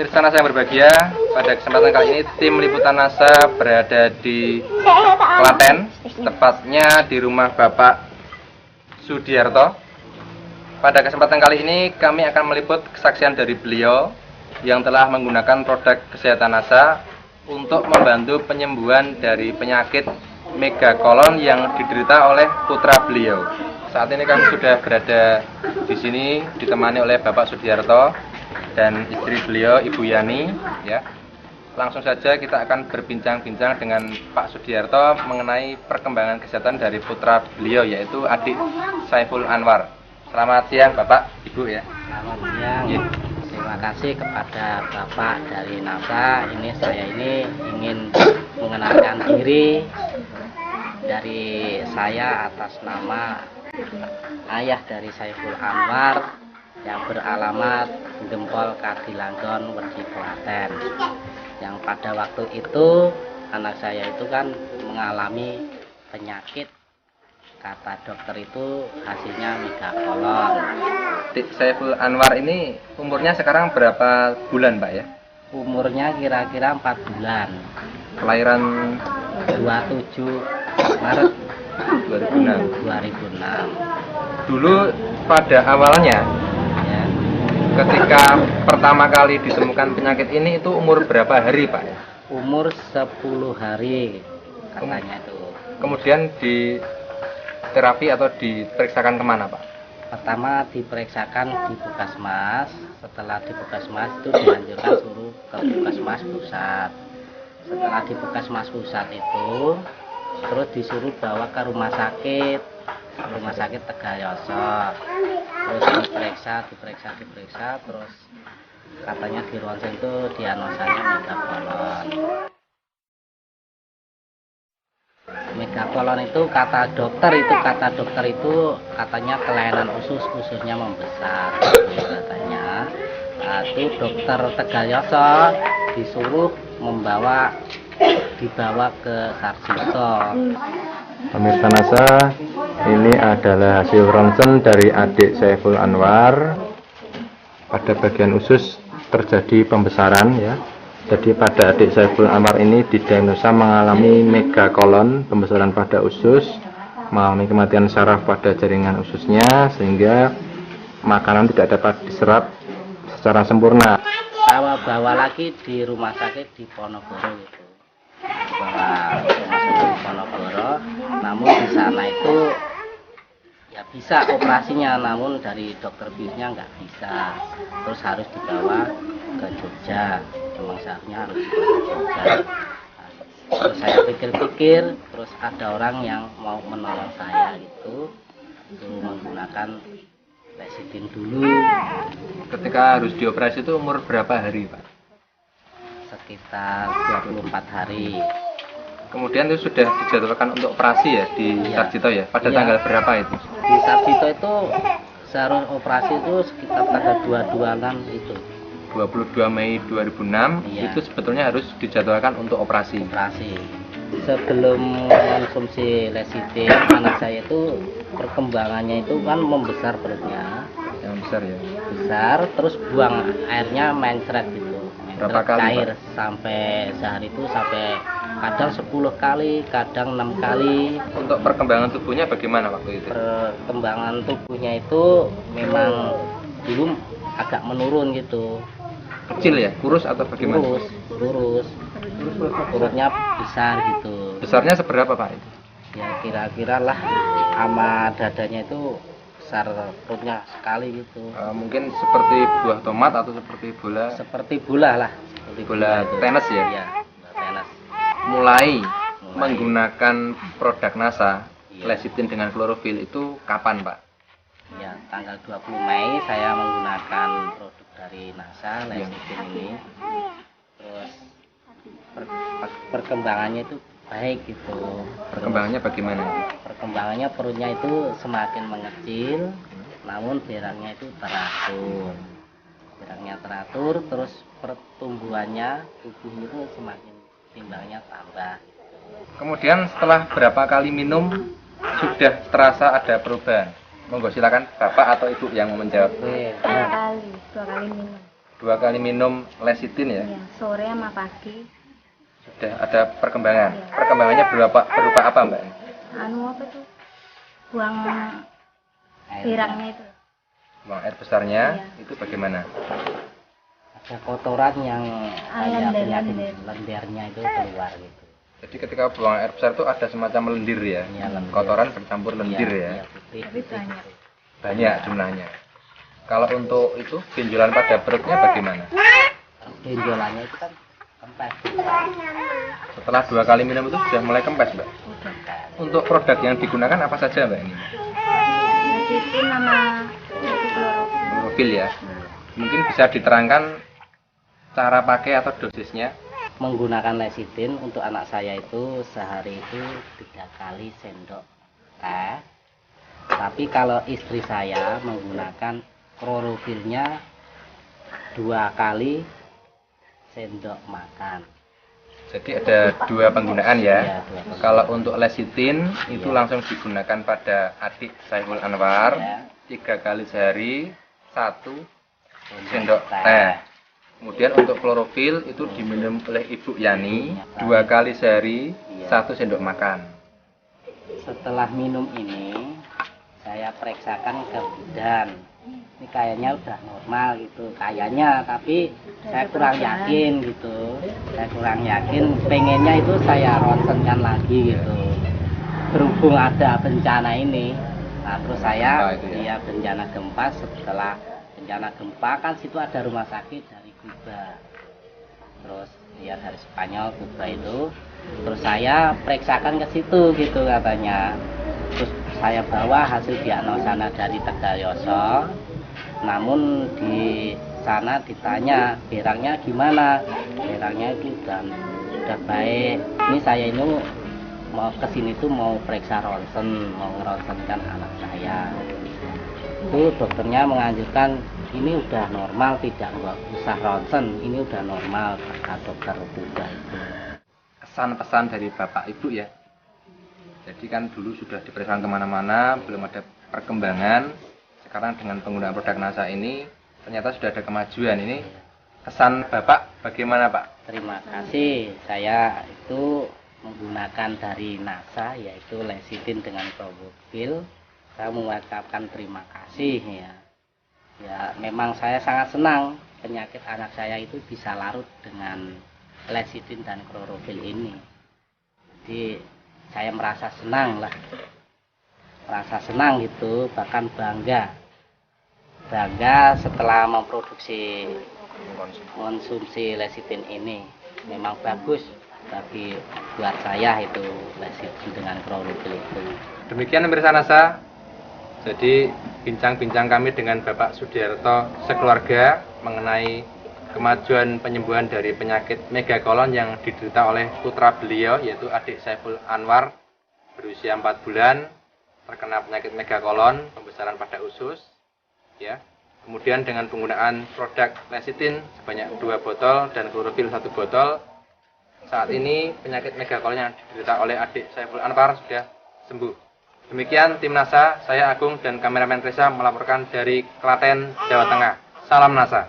Pemirsa NASA yang berbahagia, pada kesempatan kali ini tim liputan NASA berada di Klaten, tepatnya di rumah Bapak Sudiarto. Pada kesempatan kali ini kami akan meliput kesaksian dari beliau yang telah menggunakan produk kesehatan NASA untuk membantu penyembuhan dari penyakit megakolon yang diderita oleh putra beliau. Saat ini kami sudah berada di sini ditemani oleh Bapak Sudiarto dan istri beliau, Ibu Yani. Ya, langsung saja kita akan berbincang-bincang dengan Pak Sudiarto mengenai perkembangan kesehatan dari putra beliau, yaitu adik Saiful Anwar. Selamat siang, Bapak, Ibu ya. Selamat siang. Ya. Terima kasih kepada Bapak dari NASA. Saya ingin mengenalkan diri dari saya atas nama ayah dari Saiful Anwar yang beralamat Gempol Kadilanggon, Wedi, Klaten. Yang pada waktu itu anak saya itu kan mengalami penyakit, kata dokter itu hasilnya megakolon. Saiful Anwar ini umurnya sekarang berapa bulan, Pak ya? Umurnya kira-kira 4 bulan. Kelahiran 27 Maret 2006. 2006. Dulu pada awalnya Ya, ketika pertama kali ditemukan penyakit ini itu umur berapa hari, Pak? umur 10 hari katanya itu. Kemudian di terapi atau diperiksakan kemana, Pak? Pertama diperiksakan di Puskesmas. Setelah di Puskesmas itu dianjurkan suruh ke Puskesmas pusat. Setelah di Puskesmas pusat itu terus disuruh bawa ke rumah sakit Tegalyoso. Terus diperiksa, terus katanya di ronsen itu diagnosanya megakolon. Megakolon itu kata dokter itu katanya kelainan ususnya membesar katanya. Nah, itu dokter Tegalyoso disuruh dibawa ke Sarjito. Pemirsa NASA, ini adalah hasil ronsen dari adik Saiful Anwar. Pada bagian usus terjadi pembesaran ya. Jadi pada adik Saiful Anwar ini didiagnosa mengalami megakolon, pembesaran pada usus, mengalami kematian saraf pada jaringan ususnya sehingga makanan tidak dapat diserap secara sempurna. Bawa lagi di rumah sakit di Ponorogo gitu. Bawa rumah sakit di Ponorogo, namun di sana itu ya bisa operasinya, namun dari dokter biusnya nggak bisa. Terus harus dibawa ke Jogja, memang seharusnya harus dibawa ke Jogja. Terus saya pikir-pikir, terus ada orang yang mau menolong saya gitu, menggunakan Lecitin dulu. Ketika harus dioperasi itu umur berapa hari, Pak? Sekitar 24 hari. Kemudian itu sudah dijadwalkan untuk operasi ya di Iya. Sarjito ya? Pada Iya. tanggal berapa itu? Di Sarjito itu seharusnya operasi itu sekitar tanggal 22-an itu. 22 Mei 2006 Iya. itu sebetulnya harus dijadwalkan untuk operasi. Sebelum konsumsi Lecitin, anak saya itu perkembangannya itu kan membesar perutnya. Yang besar ya. Besar, terus buang airnya mencret gitu. Berapa kali, Cair Pak? sampai sehari itu sampai kadang 10 kali, kadang 6 kali. Untuk perkembangan tubuhnya bagaimana waktu itu? Perkembangan tubuhnya itu memang dulu agak menurun gitu. Kecil ya? Kurus atau bagaimana? Lurus. Perutnya besar gitu. Besarnya seberapa, Pak itu? Ya kira-kira lah sama dadanya itu besar perutnya sekali gitu. Mungkin seperti buah tomat atau seperti bola? Seperti bola lah. Seperti Bola itu. tenis ya? Iya, bola tenis. Mulai menggunakan produk NASA, Iya. Lecitin dengan klorofil itu kapan, Pak? Ya, tanggal 20 Mei saya menggunakan produk dari NASA, Lecitin ini. Terus perkembangannya itu baik gitu. Perkembangannya bagaimana? Perkembangannya perutnya itu semakin mengecil, namun beraknya itu teratur. Beraknya teratur, terus pertumbuhannya tubuh itu semakin timbangnya tambah. Kemudian setelah berapa kali minum sudah terasa ada perubahan? Monggo silakan Bapak atau Ibu yang menjawab. Oke, Dua kali minum. 2 kali minum lecitin ya. Iya, sore sama pagi. Sudah ada perkembangan. Iya. Perkembangannya berupa apa Mbak? Anu apa tuh? Buang Air. birangnya itu. Buang air besarnya Iya. itu bagaimana? Ada kotoran yang kayak lendir, penyakit lendir. lendirnya itu keluar gitu. Jadi ketika buang air besar itu ada semacam lendir ya. Iya, lendir. Kotoran bercampur lendir Iya, ya. putih, Tapi putih. banyak. Banyak jumlahnya. Kalau untuk itu benjolan pada perutnya bagaimana? Benjolannya itu kan kempes. Setelah 2 kali minum itu sudah mulai kempes Mbak. Udah. Untuk produk yang digunakan apa saja Mbak ini? Lecitin sama klorofil. Klorofil ya. Mungkin bisa diterangkan cara pakai atau dosisnya. Menggunakan lecitin untuk anak saya itu sehari itu 3 kali sendok teh. Tapi kalau istri saya menggunakan klorofilnya 2 kali sendok makan. Jadi ada 2 penggunaan ya. Iya, 2 penggunaan. Kalau untuk lecitin itu Iya. langsung digunakan pada adik Saiful Anwar Ya. 3 kali sehari 1 sendok teh. Kemudian untuk klorofil itu diminum oleh Ibu Yani 2 kali sehari Iya. 1 sendok makan. Setelah minum ini saya periksakan ke bidan. Ini kayaknya udah normal gitu, kayaknya, tapi saya kurang yakin gitu. Saya kurang yakin, pengennya itu saya ronsenkan lagi gitu. Berhubung ada bencana ini, nah terus saya Gempa itu ya? bencana gempa. Setelah bencana gempa kan situ ada rumah sakit dari Kuba, terus ya dari Spanyol Kuba itu. Terus saya periksakan ke situ gitu katanya. Terus saya bawa hasil diagnosa dari Tegalyoso. Namun di sana ditanya birangnya gimana, birangnya itu udah baik. Ini saya ini mau kesini tuh mau periksa ronsen, mau ngeronsenkan anak saya. Itu dokternya menganjurkan ini udah normal, tidak nggak usah ronsen, ini udah normal kata dokter Kuba itu. Kesan-pesan dari Bapak Ibu ya. Jadi kan dulu sudah diperiksa kemana-mana, belum ada perkembangan. Sekarang dengan penggunaan produk NASA ini ternyata sudah ada kemajuan. Ini kesan Bapak bagaimana Pak? Terima kasih. Saya itu menggunakan dari NASA yaitu lecitin dengan klorofil. Saya mengucapkan terima kasih ya. Ya memang saya sangat senang penyakit anak saya itu bisa larut dengan lecitin dan klorofil ini. Jadi saya merasa senang lah. Merasa senang gitu, bahkan bangga setelah memproduksi konsumsi lecitin ini. Memang bagus tapi buat saya itu lecitin dengan klorofil itu. Demikian pemirsa NASA. Jadi bincang-bincang kami dengan Bapak Sudiarto sekeluarga mengenai kemajuan penyembuhan dari penyakit megakolon yang diderita oleh putra beliau yaitu adik Saiful Anwar berusia 4 bulan terkena penyakit megakolon, pembesaran pada usus ya. Kemudian dengan penggunaan produk lecitin sebanyak 2 botol dan klorofil 1 botol, saat ini penyakit megakolon yang diderita oleh adik Saiful Anwar sudah sembuh. Demikian tim NASA, saya Agung dan kameramen Reza melaporkan dari Klaten, Jawa Tengah. Salam NASA.